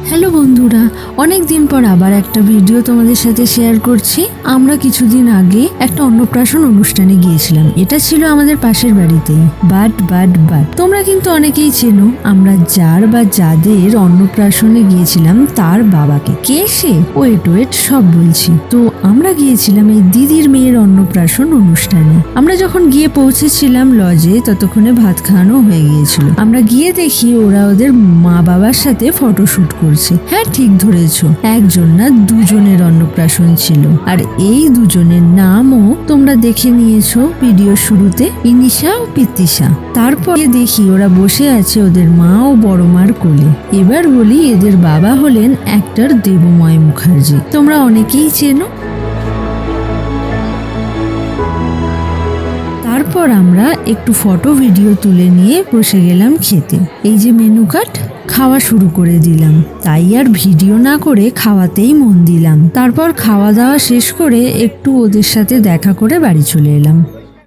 Hello বন্ধুরা, অনেক দিন পর আবার একটা ভিডিও তোমাদের সাথে শেয়ার করছি। আমরা কিছুদিন আগে একটা অন্নপ্রাশন অনুষ্ঠানে গিয়েছিলাম। এটা ছিল আমাদের পাশের বাড়িতেই। বাট তোমরা কিন্তু অনেকেই চেনো আমরা যার বা যাদের অন্নপ্রাশনে গিয়েছিলাম তার বাবাকে। কে সে? ওয়েট সব বলছি। তো আমরা গিয়েছিলাম এই দিদির মেয়ের অন্নপ্রাশন অনুষ্ঠানে। আমরা যখন গিয়ে পৌঁছেছিলাম লজে, ততক্ষণে ভাত খাওয়ানো হয়ে গিয়েছিল। আমরা গিয়ে দেখি ওরা ওদের মা বাবার সাথে ফটোশুট করছে। হ্যাঁ, ঠিক ধরেছো, একজন না দুজনের অন্নপ্রাশন ছিল। আর এই দুজনের নামও তোমরা দেখে নিয়েছো ভিডিও শুরুতে, ইনিশা ও পিতিশা। তারপর দেখি ওরা বসে আছে ওদের মা ও বড় মার কোলে। এবার বলি, এদের বাবা হলেন অ্যাক্টর দেবময় মুখার্জি। তোমরা অনেকেই চেনো। তারপর আমরা একটু ফটো ভিডিও তুলে নিয়ে বসে গেলাম খেতে। এই যে মেনু কার্ড, খাওয়া শুরু করে দিলাম। তাই আর ভিডিও না করে খাওয়াতেই মন দিলাম। তারপর খাওয়া দাওয়া শেষ করে একটু ওদের সাথে দেখা করে বাড়ি চলে এলাম।